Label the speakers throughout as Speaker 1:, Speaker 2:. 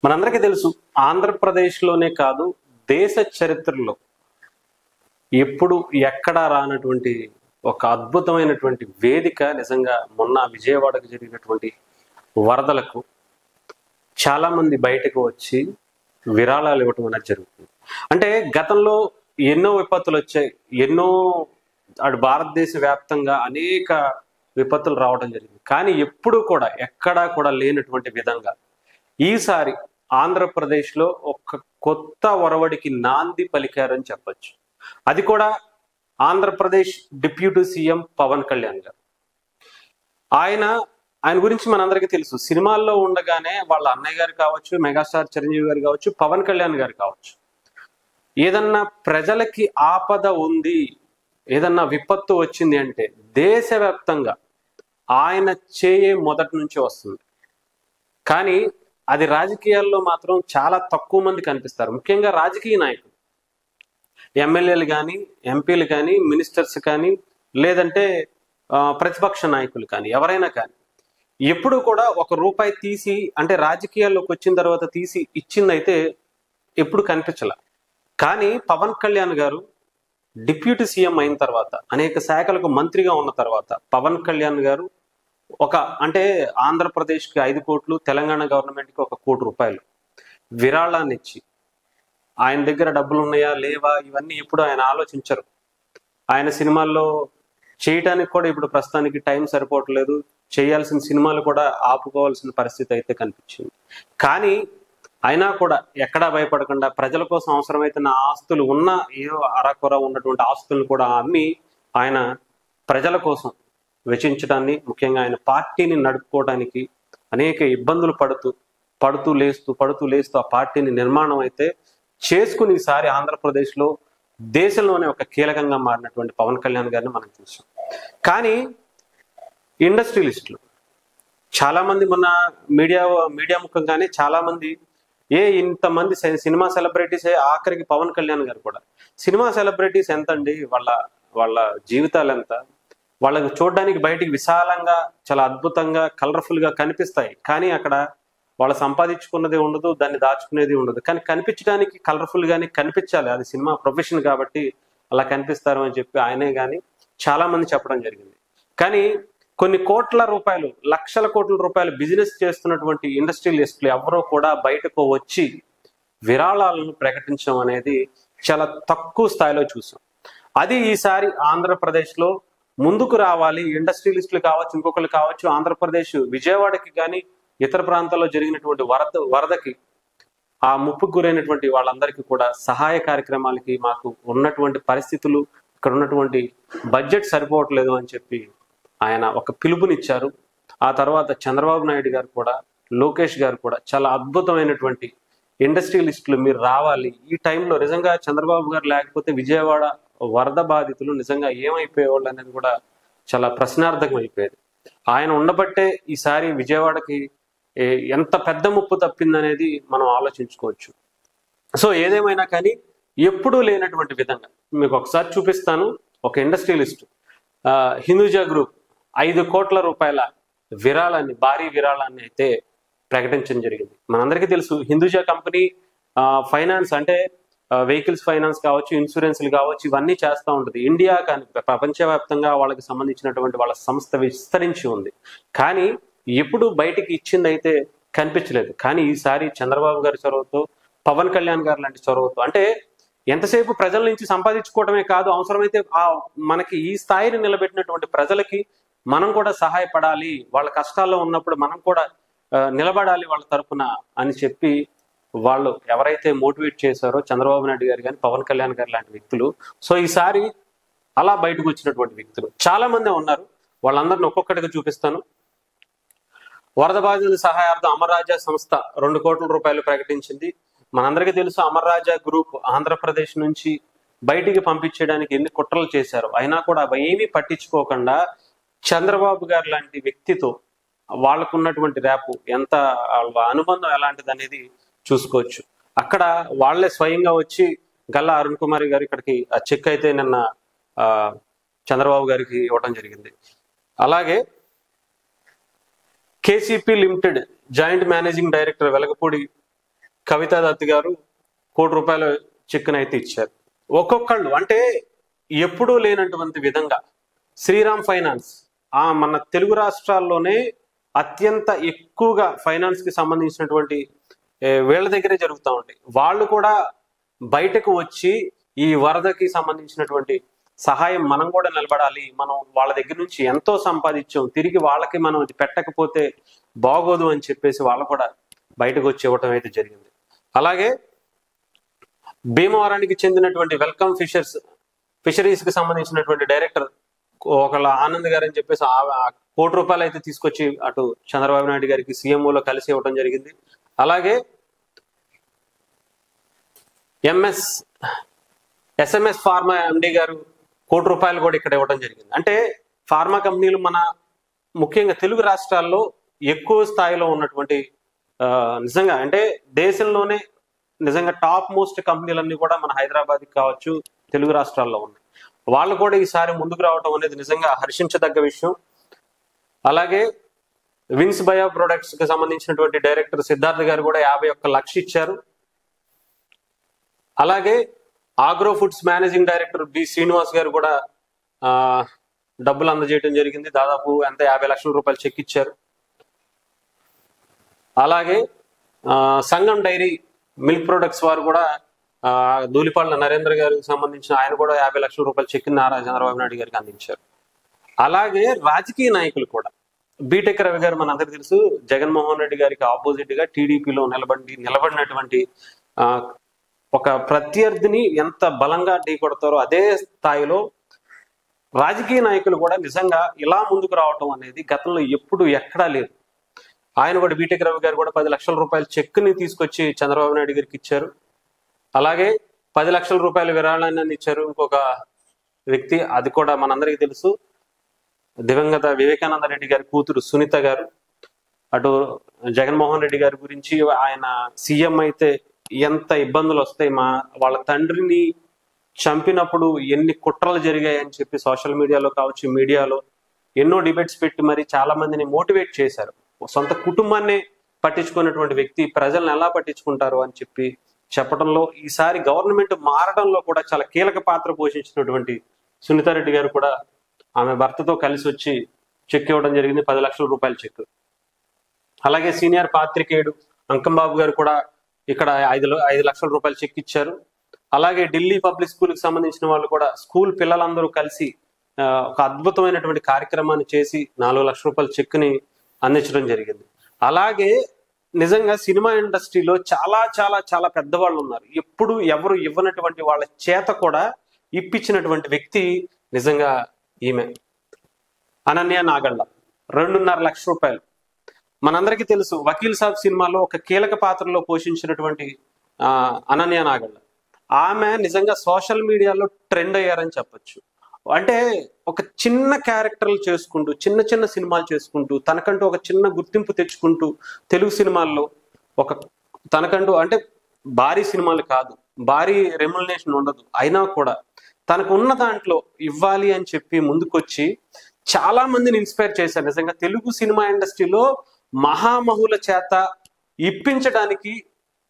Speaker 1: మనందరికీ తెలుసు, ఆంధ్రప్రదేశ్లోనే కాదు దేశ చరిత్రలో ఎప్పుడు ఎక్కడా రానటువంటి ఒక అద్భుతమైనటువంటి వేదిక నిజంగా మొన్న విజయవాడకు జరిగినటువంటి వరదలకు చాలా మంది బయటకు వచ్చి విరాళాలు ఇవ్వటం అనేది జరుగుతుంది. అంటే గతంలో ఎన్నో విపత్తులు వచ్చాయి, ఎన్నో అటు భారతదేశ వ్యాప్తంగా అనేక విపత్తులు రావడం జరిగింది. కానీ ఎప్పుడు కూడా ఎక్కడా కూడా లేనటువంటి విధంగా ఈసారి ఆంధ్రప్రదేశ్లో ఒక కొత్త ఒరవడికి నాంది పలికారని చెప్పొచ్చు. అది కూడా ఆంధ్రప్రదేశ్ డిప్యూటీ సీఎం పవన్ కళ్యాణ్ గారు. ఆయన గురించి మనందరికీ తెలుసు. సినిమాల్లో ఉండగానే వాళ్ళ అన్నయ్య గారు కావచ్చు, మెగాస్టార్ చిరంజీవి గారు కావచ్చు, పవన్ కళ్యాణ్ గారు కావచ్చు, ఏదన్నా ప్రజలకి ఆపద ఉంది, ఏదన్నా విపత్తు వచ్చింది అంటే దేశవ్యాప్తంగా ఆయన చేయే మొదటి నుంచి వస్తుంది. కానీ అది రాజకీయాల్లో మాత్రం చాలా తక్కువ మంది కనిపిస్తారు. ముఖ్యంగా రాజకీయ నాయకులు, ఎమ్మెల్యేలు కానీ, ఎంపీలు కానీ, మినిస్టర్స్ కానీ, లేదంటే ప్రతిపక్ష నాయకులు కానీ, ఎవరైనా కానీ ఎప్పుడు కూడా ఒక రూపాయి తీసి, అంటే రాజకీయాల్లోకి వచ్చిన తర్వాత తీసి ఇచ్చిందైతే ఎప్పుడు కనిపించాల. కానీ పవన్ కళ్యాణ్ గారు డిప్యూటీ సీఎం అయిన తర్వాత, అనేక శాఖలకు మంత్రిగా ఉన్న తర్వాత పవన్ కళ్యాణ్ గారు అంటే ఆంధ్రప్రదేశ్కి 5 కోట్లు, తెలంగాణ గవర్నమెంట్కి 1 కోటి రూపాయలు విరాళాన్ని ఇచ్చి, ఆయన దగ్గర డబ్బులు ఉన్నాయా లేవా ఇవన్నీ ఎప్పుడు ఆయన ఆలోచించరు. ఆయన సినిమాల్లో చేయటానికి కూడా ఇప్పుడు ప్రస్తుతానికి టైం సరిపోవట్లేదు, చేయాల్సిన సినిమాలు కూడా ఆపుకోవాల్సిన పరిస్థితి అయితే కనిపించింది. కానీ అయినా కూడా ఎక్కడా భయపడకుండా ప్రజల కోసం అవసరమైతే నా ఆస్తులు ఉన్న ఏదో అరకొర ఉన్నటువంటి ఆస్తులను కూడా అమ్మి ఆయన ప్రజల కోసం వెచ్చించడాన్ని, ముఖ్యంగా ఆయన పార్టీని నడుపుకోవడానికి అనేక ఇబ్బందులు పడుతూ లేస్తూ ఆ పార్టీని నిర్మాణం అయితే చేసుకుని ఈసారి ఆంధ్రప్రదేశ్లో దేశంలోనే ఒక కీలకంగా మారినటువంటి పవన్ కళ్యాణ్ గారిని మనం చూసాం. కానీ ఇండస్ట్రియలిస్టులు చాలా మంది, మొన్న మీడియా ముఖంగానే చాలా మంది, ఇంతమంది సినిమా సెలబ్రిటీస్, ఆఖరికి పవన్ కళ్యాణ్ గారు కూడా, సినిమా సెలబ్రిటీస్ ఎంత అండి, వాళ్ళ జీవితాలు ఎంత, వాళ్ళకి చూడడానికి బయటికి విశాలంగా చాలా అద్భుతంగా కలర్ఫుల్ గా కనిపిస్తాయి. కానీ అక్కడ వాళ్ళు సంపాదించుకున్నది ఉండదు, దాన్ని దాచుకునేది ఉండదు. కానీ కనిపించడానికి కలర్ఫుల్ గానే కనిపించాలి, అది సినిమా ప్రొఫెషన్ కాబట్టి అలా కనిపిస్తారు అని చెప్పి ఆయనే కానీ చాలా మంది చెప్పడం జరిగింది. కానీ కొన్ని కోట్ల రూపాయలు, లక్షల కోట్ల రూపాయలు బిజినెస్ చేస్తున్నటువంటి ఇండస్ట్రియలిస్టులు ఎవరో కూడా బయటకు వచ్చి విరాళాలను ప్రకటించడం అనేది చాలా తక్కువ స్థాయిలో చూసాం. అది ఈసారి ఆంధ్రప్రదేశ్లో ముందుకు రావాలి. ఇండస్ట్రియలిస్టులు కావచ్చు, ఇంకొకరు కావచ్చు, ఆంధ్రప్రదేశ్ విజయవాడకి కానీ ఇతర ప్రాంతాల్లో జరిగినటువంటి వరదకి ఆ ముప్పుకు గురైనటువంటి వాళ్ళందరికీ కూడా సహాయ కార్యక్రమాలకి మాకు ఉన్నటువంటి పరిస్థితులు, ఇక్కడ ఉన్నటువంటి బడ్జెట్ సరిపోవట్లేదు అని చెప్పి ఆయన ఒక పిలుపునిచ్చారు. ఆ తర్వాత చంద్రబాబు నాయుడు గారు కూడా, లోకేష్ గారు కూడా చాలా అద్భుతమైనటువంటి ఇండస్ట్రియలిస్టులు మీరు రావాలి. ఈ టైంలో నిజంగా చంద్రబాబు గారు లేకపోతే విజయవాడ వరద బాధితులు నిజంగా ఏమైపోయేవాళ్ళు అనేది కూడా చాలా ప్రశ్నార్థకం అయిపోయేది. ఆయన ఉండబట్టే ఈసారి విజయవాడకి ఎంత పెద్ద ముప్పు తప్పిందనేది మనం ఆలోచించుకోవచ్చు. సో ఏదేమైనా కానీ ఎప్పుడూ లేనటువంటి విధంగా మీకు ఒకసారి చూపిస్తాను. ఒక ఇండస్ట్రియలిస్ట్ హిందూజా గ్రూప్ 5 కోట్ల రూపాయల విరాళాన్ని, భారీ విరాళాన్ని అయితే ప్రకటించడం జరిగింది. మనందరికీ తెలుసు, హిందూజా కంపెనీ ఫైనాన్స్, అంటే వెహికల్స్ ఫైనాన్స్ కావచ్చు, ఇన్సూరెన్స్లు కావచ్చు, ఇవన్నీ చేస్తూ ఉంటుంది. ఇండియా కానీ ప్రపంచవ్యాప్తంగా వాళ్ళకి సంబంధించినటువంటి వాళ్ళ సంస్థ విస్తరించి ఉంది. కానీ ఎప్పుడు బయటికి ఇచ్చింది అయితే కనిపించలేదు. కానీ ఈసారి చంద్రబాబు గారి చొరవతో, పవన్ కళ్యాణ్ గారు లాంటి చొరవతో, అంటే ఎంతసేపు ప్రజల నుంచి సంపాదించుకోవడమే కాదు, అవసరమైతే మనకి ఈ స్థాయిని నిలబెట్టినటువంటి ప్రజలకి మనం కూడా సహాయపడాలి, వాళ్ళ కష్టాల్లో ఉన్నప్పుడు మనం కూడా నిలబడాలి వాళ్ళ తరఫున అని చెప్పి వాళ్ళు ఎవరైతే మోటివేట్ చేశారో చంద్రబాబు నాయుడు గారు కానీ, పవన్ కళ్యాణ్ గారు లాంటి వ్యక్తులు, సో ఈసారి అలా బయటకు వచ్చినటువంటి వ్యక్తులు చాలా మంది ఉన్నారు. వాళ్ళందరిని ఒక్కొక్కటిగా చూపిస్తాను. వరద బాధితుల సహాయార్థం అమర్ రాజా సంస్థ 2 కోట్ల రూపాయలు ప్రకటించింది. మనందరికీ తెలుసు, అమర్ రాజా గ్రూప్ ఆంధ్రప్రదేశ్ నుంచి బయటికి పంపించడానికి ఎన్ని కుట్రలు చేశారు. అయినా కూడా అవి ఏమీ పట్టించుకోకుండా చంద్రబాబు గారు లాంటి వ్యక్తితో వాళ్ళకున్నటువంటి ర్యాపు ఎంత, అనుబంధం ఎలాంటిది అనేది చూసుకోవచ్చు. అక్కడ వాళ్లే స్వయంగా వచ్చి గల్లా అరుణ్ కుమార్ గారు ఇక్కడికి ఆ చెక్ అయితే నిన్న చంద్రబాబు గారికి ఇవ్వడం జరిగింది. అలాగే KCP limited joint managing director Velagapudi Kavita Dutt గారు ₹1 చెక్కును అయితే ఇచ్చారు. ఒక్కొక్కళ్ళు అంటే ఎప్పుడూ లేనటువంటి విధంగా శ్రీరామ్ ఫైనాన్స్ మన తెలుగు రాష్ట్రాల్లోనే అత్యంత ఎక్కువగా ఫైనాన్స్ కి సంబంధించినటువంటి వీళ్ళ దగ్గరే జరుగుతూ ఉంటాయి. వాళ్ళు కూడా బయటకు వచ్చి ఈ వరదకి సంబంధించినటువంటి సహాయం మనం కూడా నిలబడాలి, మనం వాళ్ళ దగ్గర నుంచి ఎంతో సంపాదించాం, తిరిగి వాళ్ళకి మనం ఇది పెట్టకపోతే బాగోదు అని చెప్పేసి వాళ్ళు కూడా బయటకు వచ్చి ఇవ్వటం అయితే జరిగింది. అలాగే భీమవరానికి చెందినటువంటి వెల్కమ్ ఫిషరీస్ కి సంబంధించినటువంటి డైరెక్టర్ ఒకళ్ళ ఆనంద్ గారు అని చెప్పేసి ₹1 అయితే తీసుకొచ్చి అటు చంద్రబాబు నాయుడు గారికి సీఎంఓలో కలిసి ఇవ్వడం జరిగింది. అలాగే SMS ఫార్మా ఎండి గారు ₹1 కూడా ఇక్కడ ఇవ్వడం జరిగింది. అంటే ఫార్మా కంపెనీలు మన ముఖ్యంగా తెలుగు రాష్ట్రాల్లో ఎక్కువ స్థాయిలో ఉన్నటువంటి నిజంగా అంటే దేశంలోనే నిజంగా టాప్ మోస్ట్ కంపెనీలన్నీ కూడా మన హైదరాబాద్ కావచ్చు, తెలుగు రాష్ట్రాల్లో ఉన్నాయి. వాళ్ళు కూడా ఈసారి ముందుకు రావడం అనేది నిజంగా హర్షించదగ్గ విషయం. అలాగే విన్స్ బయో ప్రొడక్ట్స్ కి సంబంధించినటువంటి డైరెక్టర్ సిద్ధార్థ్ గారు కూడా 51 లక్షలు ఇచ్చారు. అలాగే agro foods managing director B Srinivas గారు కూడా డబ్బులు అందజేయడం జరిగింది. దాదాపు ఎంత ₹50 లక్షల చెక్ ఇచ్చారు. అలాగే సంగం డైరీ మిల్క్ ప్రొడక్ట్స్ వారు కూడా ధూళిపాళ్ల నరేంద్ర గారికి సంబంధించిన ఆయన కూడా ₹50 లక్షల చెక్ నారా చంద్రబాబు నాయుడు గారికి అందించారు. అలాగే రాజకీయ నాయకులు కూడా బీటెక్ రవి గారు మన అందరికి తెలుసు, జగన్మోహన్ రెడ్డి గారికి ఆపోజిట్ గా టీడీపీలో నిలబడినటువంటి ఒక ప్రత్యర్థిని ఎంత బలంగా ఢీకొడతారో అదే స్థాయిలో రాజకీయ నాయకులు కూడా నిజంగా ఇలా ముందుకు రావటం అనేది గతంలో ఎప్పుడు ఎక్కడా లేదు. ఆయన కూడా బీటెక్ రవి గారు కూడా ₹10 లక్షల చెక్కుని తీసుకొచ్చి చంద్రబాబు నాయుడు గారికి ఇచ్చారు. అలాగే ₹10 లక్షల విరాళాన్ని ఇచ్చారు ఇంకొక వ్యక్తి, అది కూడా మనందరికీ తెలుసు, దివంగత వివేకానంద రెడ్డి గారి కూతురు సునీత గారు. అటు జగన్మోహన్ రెడ్డి గారి గురించి ఆయన సీఎం అయితే ఎంత ఇబ్బందులు వస్తాయి, వాళ్ళ తండ్రిని చంపినప్పుడు ఎన్ని కుట్రలు జరిగాయి అని చెప్పి సోషల్ మీడియాలో కావచ్చు, మీడియాలో ఎన్నో డిబేట్స్ పెట్టి మరి చాలా మందిని మోటివేట్ చేశారు. సొంత కుటుంబాన్ని పట్టించుకున్నటువంటి వ్యక్తి ప్రజలను ఎలా పట్టించుకుంటారు అని చెప్పి చెప్పడంలో ఈసారి గవర్నమెంట్ మారడంలో కూడా చాలా కీలక పాత్ర పోషించినటువంటి సునీతారెడ్డి గారు కూడా ఆమె భర్తతో కలిసి వచ్చి చెక్ ఇవ్వడం జరిగింది, ₹10 లక్షల చెక్. అలాగే సీనియర్ పాత్రికేయుడు అంకంబాబు గారు కూడా ఇక్కడ ₹5 లక్షల చెక్ ఇచ్చారు. అలాగే ఢిల్లీ పబ్లిక్ స్కూల్ కి సంబంధించిన వాళ్ళు కూడా స్కూల్ పిల్లలందరూ కలిసి ఒక అద్భుతమైనటువంటి కార్యక్రమాన్ని చేసి ₹4 లక్షల చెక్ని అందించడం జరిగింది. అలాగే నిజంగా సినిమా ఇండస్ట్రీలో చాలా చాలా చాలా పెద్దవాళ్ళు ఉన్నారు, ఎప్పుడు ఎవరు ఇవ్వనటువంటి వాళ్ళ చేత కూడా ఇప్పించినటువంటి వ్యక్తి నిజంగా ఈమె అనన్య నాగళ్ళ. ₹2.5 లక్షలు. మనందరికీ తెలుసు వకీల్ సాబ్ సినిమాలో ఒక కీలక పాత్రలో పోషించినటువంటి అనన్య నాగళ్ళ. ఆమె నిజంగా సోషల్ మీడియాలో ట్రెండ్ అయ్యారని చెప్పొచ్చు. అంటే ఒక చిన్న క్యారెక్టర్లు చేసుకుంటూ చిన్న చిన్న సినిమాలు చేసుకుంటూ తనకంటూ ఒక చిన్న గుర్తింపు తెచ్చుకుంటూ తెలుగు సినిమాల్లో ఒక తనకంటూ అంటే భారీ సినిమాలు కాదు, భారీ రెమ్యునరేషన్ ఉండదు, అయినా కూడా తనకు ఉన్న దాంట్లో ఇవ్వాలి అని చెప్పి ముందుకొచ్చి చాలా మందిని ఇన్స్పైర్ చేశారు. నిజంగా తెలుగు సినిమా ఇండస్ట్రీలో మహామహుల చేత ఇప్పించడానికి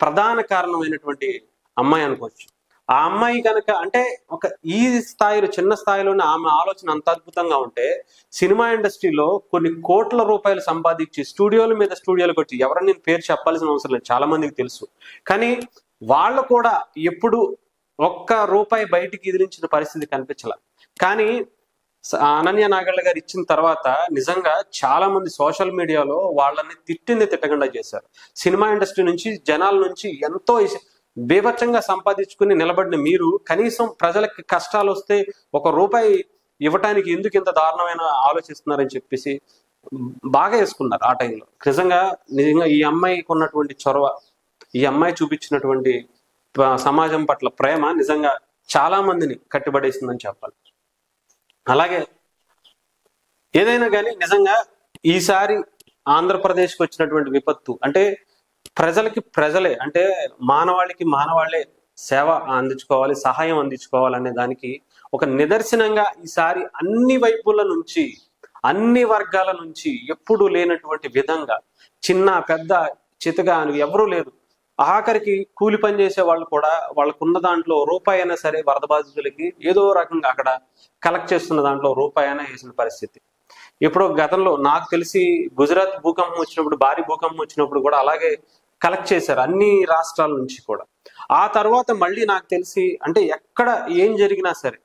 Speaker 1: ప్రధాన కారణమైనటువంటి అమ్మాయి అనుకోవచ్చు. ఆ అమ్మాయి కనుక అంటే ఒక ఈ స్థాయిలో చిన్న స్థాయిలోనే ఆమె ఆలోచన అంత అద్భుతంగా ఉంటే సినిమా ఇండస్ట్రీలో కొన్ని కోట్ల రూపాయలు సంపాదించి స్టూడియోల మీద స్టూడియోలకు వచ్చి ఎవరని నేను పేరు చెప్పాల్సిన అవసరం లేదు, చాలా మందికి తెలుసు, కానీ వాళ్ళు కూడా ఎప్పుడు ₹1 బయటికి ఎదిరించిన పరిస్థితి కనిపించాల. కానీ అనన్య నాగళ్ళ గారు ఇచ్చిన తర్వాత నిజంగా చాలా మంది సోషల్ మీడియాలో వాళ్ళని తిట్టకుండా చేశారు. సినిమా ఇండస్ట్రీ నుంచి జనాల నుంచి ఎంతో బీభత్సంగా సంపాదించుకుని నిలబడిన మీరు కనీసం ప్రజలకి కష్టాలు వస్తే ₹1 ఇవ్వటానికి ఎందుకు ఇంత దారుణమైన ఆలోచిస్తున్నారని చెప్పేసి బాగా వేసుకున్నారు ఆ టైంలో. నిజంగా ఈ అమ్మాయికి ఉన్నటువంటి చొరవ, ఈ అమ్మాయి చూపించినటువంటి సమాజం పట్ల ప్రేమ నిజంగా చాలా మందిని కట్టిబడేసిందని చెప్పాలి. అలాగే ఏదైనా కానీ నిజంగా ఈసారి ఆంధ్రప్రదేశ్కి వచ్చినటువంటి విపత్తు అంటే ప్రజలకి ప్రజలే అంటే మానవాళికి సేవ అందించుకోవాలి, సహాయం అందించుకోవాలనే దానికి ఒక నిదర్శనంగా ఈసారి అన్ని వైపుల నుంచి అన్ని వర్గాల నుంచి ఎప్పుడు లేనటువంటి విధంగా చిన్న పెద్ద చితగా ఎవరూ లేదు, ఆఖరికి కూలి పని చేసే వాళ్ళు కూడా వాళ్ళకున్న దాంట్లో రూపాయి అయినా సరే వరద బాధితులకి ఏదో రకంగా అక్కడ కలెక్ట్ చేస్తున్న దాంట్లో రూపాయి అయినా వేసిన పరిస్థితి. ఇప్పుడు గతంలో నాకు తెలిసి గుజరాత్ భూకంపం వచ్చినప్పుడు, భారీ భూకంపం వచ్చినప్పుడు కూడా అలాగే కలెక్ట్ చేశారు అన్ని రాష్ట్రాల నుంచి కూడా. ఆ తర్వాత మళ్ళీ నాకు తెలిసి అంటే ఎక్కడ ఏం జరిగినా సరే,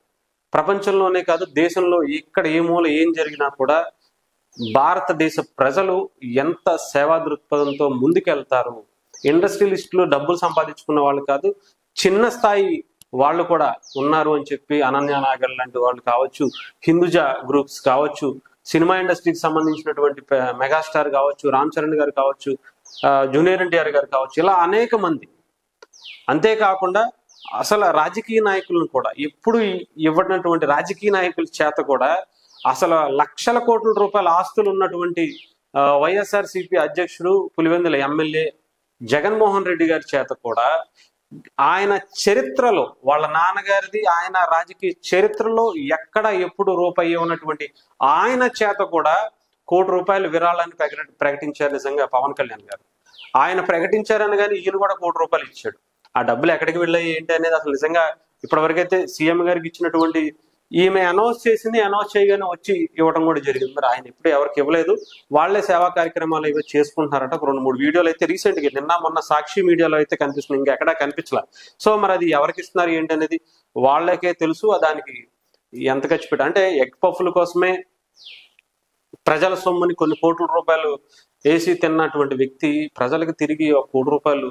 Speaker 1: ప్రపంచంలోనే కాదు దేశంలో ఎక్కడ ఏ మూల ఏం జరిగినా కూడా భారతదేశ ప్రజలు ఎంత సేవా దృక్పథంతో ముందుకెళ్తారు. ఇండస్ట్రియలిస్టులు డబ్బులు సంపాదించుకున్న వాళ్ళు కాదు, చిన్న స్థాయి వాళ్ళు కూడా ఉన్నారు అని చెప్పి అనన్య నాగర్ లాంటి వాళ్ళు కావచ్చు, హిందూజా గ్రూప్స్ కావచ్చు, సినిమా ఇండస్ట్రీకి సంబంధించినటువంటి మెగాస్టార్ కావచ్చు, రామ్ చరణ్ గారు కావచ్చు, జూనియర్ ఎన్టీఆర్ గారు కావచ్చు, ఇలా అనేక మంది. అంతేకాకుండా అసలు రాజకీయ నాయకులను కూడా ఎప్పుడు ఇవ్వనటువంటి రాజకీయ నాయకుల చేత కూడా అసలు లక్షల కోట్ల రూపాయల ఆస్తులు ఉన్నటువంటి వైఎస్ఆర్సీపీ అధ్యక్షుడు పులివెందుల ఎమ్మెల్యే జగన్మోహన్ రెడ్డి గారి చేత కూడా ఆయన చరిత్రలో, వాళ్ళ నాన్నగారిది ఆయన రాజకీయ చరిత్రలో ఎక్కడ ఎప్పుడు రూపాయి ఉన్నటువంటి ఆయన చేత కూడా ₹1 కోటి విరాళాన్ని ప్రకటించారు నిజంగా పవన్ కళ్యాణ్ గారు. ఆయన ప్రకటించారని కానీ ఈయన కూడా ₹1 కోటి ఇచ్చాడు. ఆ డబ్బులు ఎక్కడికి వెళ్ళాయి ఏంటి అనేది అసలు నిజంగా ఇప్పటివరకైతే సీఎం గారికి ఇచ్చినటువంటి, ఈమె అనౌన్స్ చేసింది, అనౌన్స్ చేయగానే వచ్చి ఇవ్వడం కూడా జరిగింది. మరి ఆయన ఇప్పుడు ఎవరికి ఇవ్వలేదు, వాళ్లే సేవా కార్యక్రమాలు ఇవి చేసుకుంటున్నారట. 2-3 వీడియోలు అయితే రీసెంట్ గా నిన్న మొన్న సాక్షి మీడియాలో అయితే కనిపిస్తుంది, ఇంకెక్కడా కనిపించలా. సో మరి అది ఎవరికి ఇస్తున్నారు ఏంటి అనేది వాళ్ళకే తెలుసు. దానికి ఎంత ఖర్చు పెట్టా అంటే ఎగ్ పఫ్ల కోసమే ప్రజల సొమ్ముని కొన్ని కోట్ల రూపాయలు వేసి తిన్నటువంటి వ్యక్తి ప్రజలకు తిరిగి ₹1 కోటి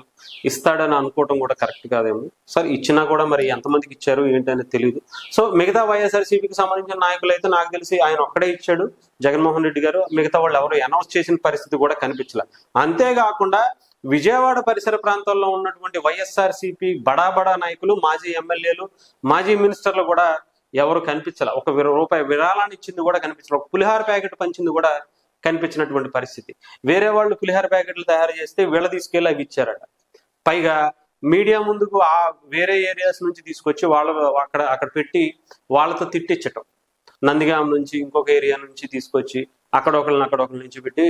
Speaker 1: ఇస్తాడని అనుకోవటం కూడా కరెక్ట్ కాదేమో. సరే ఇచ్చినా కూడా మరి ఎంతమందికి ఇచ్చారు ఏంటి అనేది తెలియదు. సో మిగతా వైఎస్ఆర్సీపీకి సంబంధించిన నాయకులు అయితే నాకు తెలిసి ఆయన ఒక్కడే ఇచ్చాడు జగన్మోహన్ రెడ్డి గారు, మిగతా వాళ్ళు ఎవరు అనౌన్స్ చేసిన పరిస్థితి కూడా కనిపించలే. అంతేకాకుండా విజయవాడ పరిసర ప్రాంతాల్లో ఉన్నటువంటి వైఎస్ఆర్సీపీ బడా నాయకులు, మాజీ ఎమ్మెల్యేలు, మాజీ మినిస్టర్లు కూడా ఎవరు కనిపించాల. ₹1 విరాళాన్ని ఇచ్చింది కూడా కనిపించాల. ఒక పులిహార ప్యాకెట్ పంచింది కూడా కనిపించినటువంటి పరిస్థితి. వేరే వాళ్ళు పులిహార ప్యాకెట్లు తయారు చేస్తే వీళ్ళ తీసుకెళ్ళి అవి ఇచ్చారట. పైగా మీడియా ముందుకు ఆ వేరే ఏరియాస్ నుంచి తీసుకొచ్చి వాళ్ళు అక్కడ పెట్టి వాళ్ళతో తిట్టించటం. నందిగాం నుంచి ఇంకొక ఏరియా నుంచి తీసుకొచ్చి అక్కడ ఒకళ్ళని నుంచి పెట్టి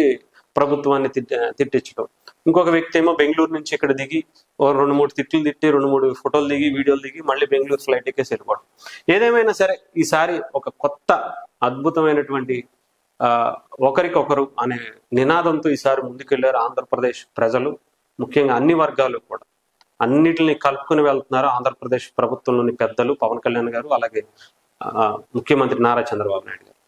Speaker 1: ప్రభుత్వాన్ని తిట్టించడం. ఇంకొక వ్యక్తి ఏమో బెంగళూరు నుంచి ఇక్కడ దిగి 2-3 తిట్లు తిట్టి 2-3 ఫోటోలు దిగి వీడియోలు దిగి మళ్ళీ బెంగళూరు ఫ్లైట్ ఎక్కేసి వెళ్ళిపోవడం. ఏదేమైనా సరే ఈసారి ఒక కొత్త అద్భుతమైనటువంటి ఒకరికొకరు అనే నినాదంతో ఈసారి ముందుకెళ్లారు ఆంధ్రప్రదేశ్ ప్రజలు. ముఖ్యంగా అన్ని వర్గాలు కూడా అన్నిటిని కలుపుకుని వెళ్తున్నారు ఆంధ్రప్రదేశ్ ప్రభుత్వంలోని పెద్దలు, పవన్ కళ్యాణ్ గారు, అలాగే ముఖ్యమంత్రి నారా చంద్రబాబు నాయుడు గారు.